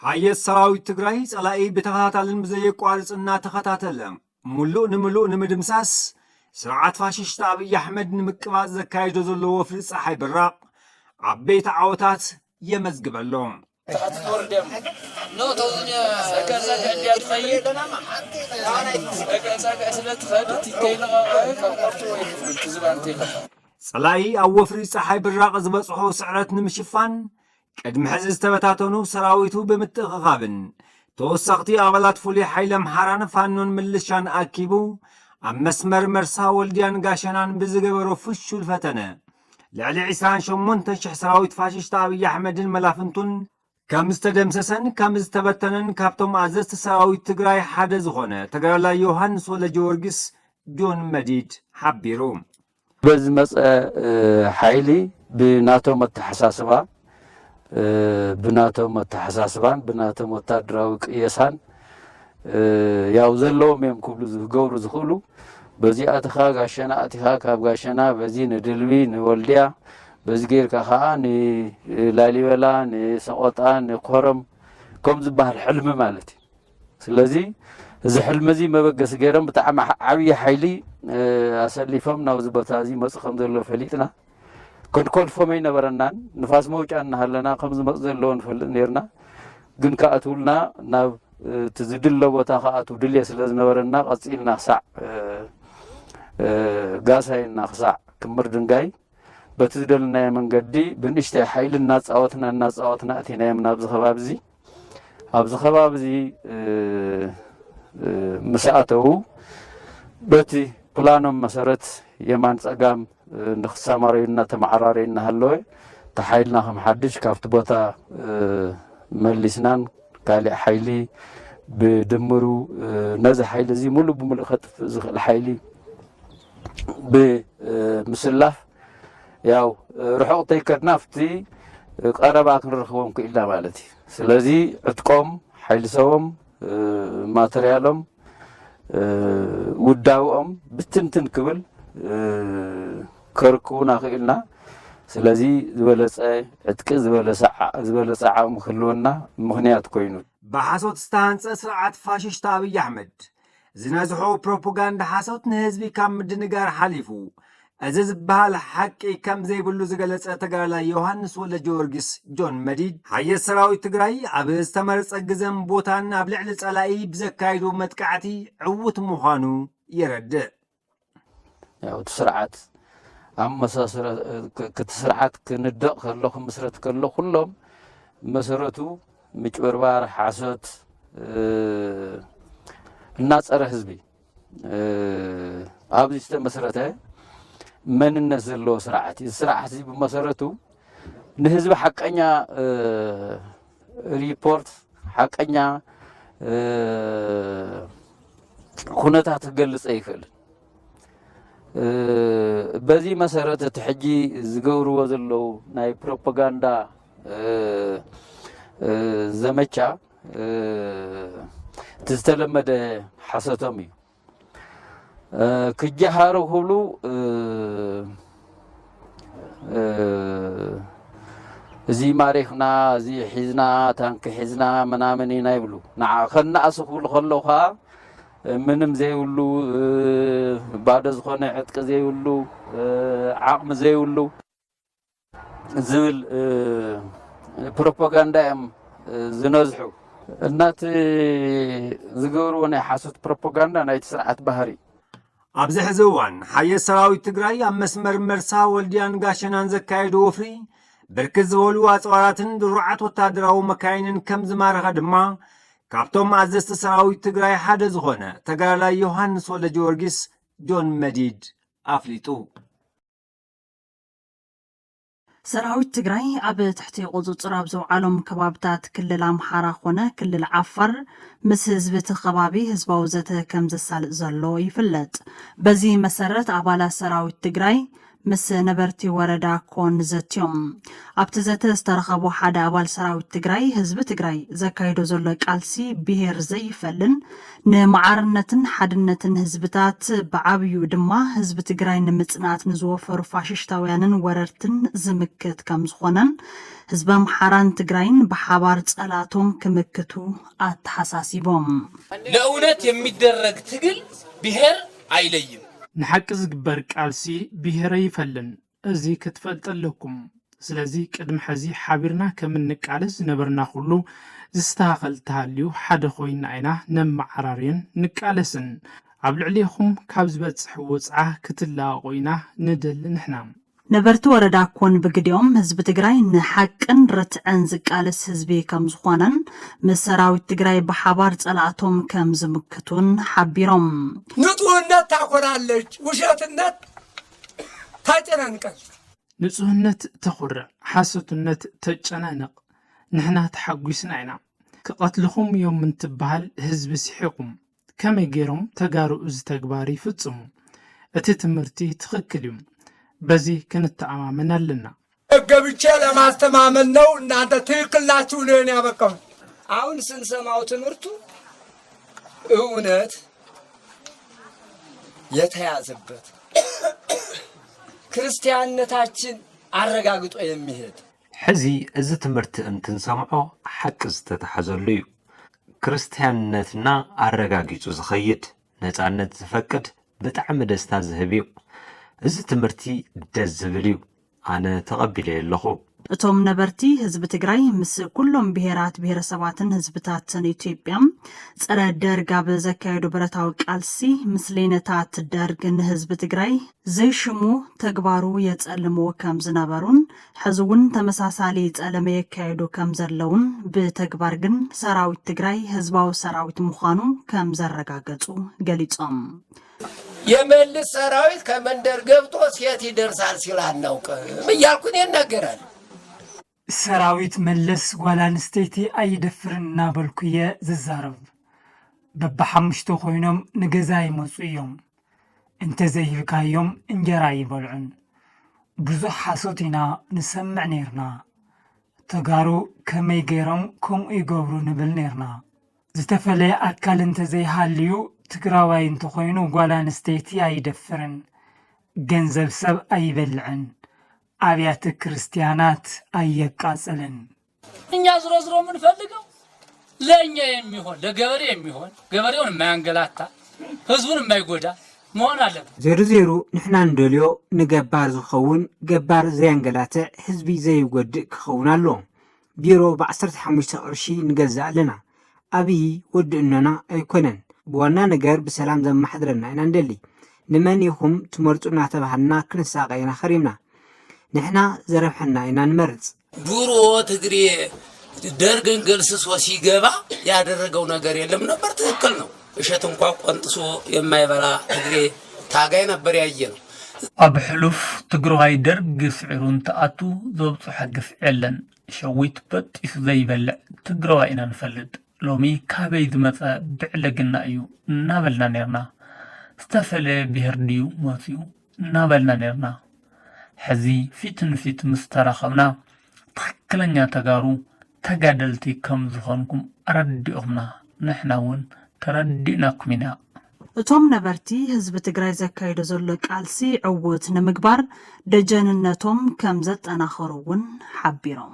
حيث سراوي تجري سلاقي بتخاتل المزيق قارصنا تخاتل ملو نمدمساس سرعات فاششت أبي أحمد نمكباز زكايد زلو في صحي بالراق عبيت عوتات يمزق اللوم تخطور دم نو توزنيا سكر ديال خير سكر سلت خدت تيلا كبرت وين تزبان تيلا سلاقي أوفري صحي بالراق زبصحو سعرات نمشفان قدم حزز تبتاتونو سراويتو بمتخخابن توسقتي أغلات فولي حيلم حران فانون ملشان أكيبو أم مسمر مرسا والديان قاشنان بزقبرو فشو الفتنة لعلي عسران شمون تشح سراويت فاششت أبي أحمد الملافنتون كامستدمسسن كامستبتنن كابتوم أزست سراويت تقراي حدز غنى تقرالا يوهانس ولا جورجس جون مديد حبيروم بز حيلي بناتو متحساسبا بناتو متحساسبان بناتو متدراو قيسان ያው ዘለዎም እዮም ክብሉ ዝገብሩ ዝኽእሉ በዚኣትኻ ጋሸና ኣቲኻ ካብ ጋሸና በዚ ንድልቢ ንወልድያ በዚ ጌርካ ከዓ ንላሊበላ ንሰቆጣ ንኮረም ከም ዝበሃል ሕልሚ ማለት እዩ ስለዚ እዚ ሕልሚ እዚ መበገሲ ገይሮም ብጣዕሚ ዓብዪ ሓይሊ ኣሰሊፎም ናብዚ ቦታ እዚ መፅእ ከም ዘሎ ፈሊጥና ክንኮልፎም ኣይነበረናን ንፋስ መውጫ እናሃለና ከምዚ መፅእ ዘለዎ ንፈልጥ ነርና ግን ከኣትውልና ናብ تزدل بوتا خاطو دليا سلازنورنا قصيلنا خسع غاساينا خسع كمر دنگاي بتزدلنا منقدي بنشتي حيل الناس اوتنا اتينا من ابز خبابزي ابز خبابزي مساعته بتي بلانم مسرت يمان صقام نخسامارينا تمعرارينا هلوي تحايلنا خم حدش كافت بوتا ملسنان كالي حيلي بدمرو نزح حيلي زي ملو بملو خطف زخل حيلي بمسلاف ياو رحو تيكر نافتي قرباك نرخوهم كإلا مالتي سلازي عدكم حيلي سوهم ماتريالهم وداوهم بتنتن كبل كركونا خيلنا سلازي زبالة عدك زبالة ساعة مخلونا مغنيات كوينو بحاسوت ستانس سرعات فاششت أبي أحمد زنازحو بروباغندا حاسوت نهزبي كم دنقار حليفو أزز بحال حقي كم زي بلو زغلت تقرالا يوهانس ولا جورجس جون مديد حي السراوي تقراي أبي استمرت أجزم بوتان أبلع لسألاقي بزكايدو متكعتي عوت مخانو يرد ياو تسرعات أما مساسرة كتسرعات كندق خلوخ مسرت كلو كلهم مسرتو مجبربار حاسوت الناس أره حزبي أبدي مسرته من النزل له سرعتي السرعة حزب مسرته نهزب حقنا ريبورت حقنا خونتها تقلص أيخل بذي مسارات تحجي زغورو وزلو ناي بروباغندا زمچا تستلمد حساتمي كجهارو هبلو زي ماريخنا زي حزنا تانك حزنا منامني نايبلو نع خنا اسخول خلوخا منم زي ولو بعد زخونه عتق زي ولو عقم زي ولو زول بروباغندا زنزحو النات زغورو ناي حاسوت بروباغندا ناي تسرعت بحري ابزح زوان حي السراوي تግራይ ኣብ መስመር መርሳ ወልዲያን ጋሸናን ዘካይዶ ወፍሪ ብርክት ዝበሉ ኣጽዋራትን ድሩዓት ወታደራዊ መካይንን ከም ዝማረኸ ድማ ካብቶም ኣዘዝቲ ሰራዊት ትግራይ ሓደ ዝኾነ ተጋዳላይ ዮሃንስ ወለ ጊዮርጊስ ጆን መዲድ ኣፍሊጡ ሰራዊት ትግራይ ኣብ ትሕቲ ቁፅፅር ኣብ ዘውዓሎም ከባብታት ክልል ኣምሓራ ኮነ ክልል ዓፋር ምስ ህዝቢ እቲ ከባቢ ህዝባዊ ዘተ ከም ዘሳልጥ ዘሎ ይፍለጥ። በዚ መሰረት ኣባላት ሰራዊት ትግራይ ምስ ነበርቲ ወረዳ ኮን ዘትዮም ኣብቲ ዘተ ዝተረኸቡ ሓደ ኣባል ሰራዊት ትግራይ ህዝቢ ትግራይ ዘካይዶ ዘሎ ቃልሲ ብሄር ዘይፈልን ንማዕርነትን ሓድነትን ህዝብታት ብዓብዩ ድማ ህዝቢ ትግራይ ንምጽናት ንዝወፈሩ ፋሽሽታውያንን ወረርትን ዝምክት ከም ዝኾነን ህዝቢ ኣምሓራን ትግራይን ብሓባር ጸላቶም ክምክቱ ኣተሓሳሲቦም ለእውነት የሚደረግ ትግል ብሄር አይለይም ንሓቂ ዝግበር ቃልሲ ብሄረ ይፈልን እዚ ክትፈልጠለኩም ስለዚ ቅድሚ ሕዚ ሓቢርና ከም ንቃለስ ዝነበርና ኩሉ ዝስተኻኸል ተሃልዩ ሓደ ኮይና ኢና ነመዓራርየን ንቃለስን ኣብ ልዕሊኹም ካብ ዝበጽሕ ወጽዓ ክትላቀቁ ኢና ንደሊ ንሕና ነበርቲ ወረዳ ኮን ብግዲኦም ህዝቢ ትግራይ ንሓቅን ርትዕን ዝቃለስ ህዝቢ ከም ዝኾነን ምስ ሰራዊት ትግራይ ብሓባር ጸላእቶም ከም ዝምክቱን ሓቢሮም ንጹህነት ታኮራለች ውሸትነት ታጨናንቀል ንጹህነት ተኹርዕ ሓሰትነት ተጨናነቕ ንሕና ተሓጒስና ኢና ክቐትልኹም እዮም እንትበሃል ህዝቢ ሲሒቁም ከመይ ገይሮም ተጋሩ እዚ ተግባር ይፍጽሙ እቲ ትምህርቲ ትኽክል እዩ በዚ ክንተኣማመን ኣለና ገብቼ ለማስተማመን ነው እናንተ ትክክል ናችሁ ነው ያበቃው አሁን ስንሰማው ትምህርቱ እውነት የተያዘበት ክርስቲያንነታችን አረጋግጦ የሚሄድ ሕዚ እዚ ትምህርቲ እንትንሰምዖ ሓቂ ዝተተሓዘሉ እዩ ክርስቲያንነትና አረጋጊጹ ዝኸይድ ነፃነት ዝፈቅድ ብጣዕሚ ደስታ ዝህብ እዩ እዚ ትምህርቲ ደስ ዝብል እዩ ኣነ ተቐቢለ ኣለኹ እቶም ነበርቲ ህዝቢ ትግራይ ምስ ኩሎም ብሄራት ብሄረሰባትን ህዝብታትን ኢትዮጵያ ጸረ ደርግ ኣብ ዘካየዱ ብረታዊ ቃልሲ ምስሌነታት ደርግ ንህዝቢ ትግራይ ዘይሽሙ ተግባሩ የጸልሞ ከም ዝነበሩን ሕዚ እውን ተመሳሳሊ ጸለመ የካየዱ ከም ዘለውን ብተግባር ግን ሰራዊት ትግራይ ህዝባዊ ሰራዊት ምዃኑ ከም ዘረጋገጹ ገሊጾም የመልስ ሰራዊት ከመንደር ገብቶ ሴት ይደርሳል ሲል አናውቅም እያልኩን ይናገራል ሰራዊት መለስ ጓላንስቴቲ አይደፍርን እናበልኩየ ዝዛረብ በብሓሙሽተ ኮይኖም ንገዛ ይመጹ እዮም እንተ ዘይብካዮም እንጀራ ይበልዑን ብዙሕ ሓሶት ኢና ንሰምዕ ነርና ተጋሩ ከመይ ገይሮም ከምኡ ይገብሩ ንብል ነርና ዝተፈለየ ኣካል እንተ ዘይሃልዩ ትግራዋይ እንተ ኮይኑ ጓላንስቴቲ አይደፍርን ገንዘብ ሰብ አይበልዕን አብያተ ክርስቲያናት አየቃጸለን እኛ ዝሮ ምንፈልገው ለኛ የሚሆን ለገበሬ የሚሆን ገበሬውን የማያንገላታ ህዝቡን የማይጎዳ መሆን አለበት ዘርዘሩ ንሕና እንደልዮ ንገባር ዝኸውን ገባር ዘያንገላትዕ ህዝቢ ዘይጎድእ ክኸውን ኣሎ ቢሮ ብ15 ቅርሺ ንገዛእ ኣለና ኣብይ ወድእነና ኣይኮነን ብዋና ነገር ብሰላም ዘመሓድረና ኢና እንደሊ ንመን ይኹም ትመርጹና ተባህልና ክንሳቀይና ኸሪምና ንሕና ዘረብሐና ኢና ንመርጽ ዱሮ ትግሬ ደርግን ገልስሶ ሲገባ ያደረገው ነገር የለም ነበር ትክክል ነው እሸት እንኳን ቆንጥሶ የማይበላ ትግሬ ታጋይ ነበር ያየነው ኣብ ሕሉፍ ትግራይ ደርግ ስዕሩን ተኣቱ ዘብጽሕ ግፍ የለን ሸዊት በጢስ ዘይበልዕ ትግራይ ኢና ንፈልጥ ሎሚ ካበይ ዝመጸ ብዕለግና እዩ እናበልና ነርና ዝተፈለየ ብሄር ድዩ መጽዩ እናበልና ነርና ሕዚ ፊት ንፊት ምስተራኸብና ትክክለኛ ተጋሩ ተጋደልቲ ከም ዝኾንኩም ኣረዲኦምና ንሕና እውን ተረዲእናኩም ኢና እቶም ነበርቲ ህዝቢ ትግራይ ዘካይዶ ዘሎ ቃልሲ ዕውት ንምግባር ደጀንነቶም ከም ዘጠናኸሩ እውን ሓቢሮም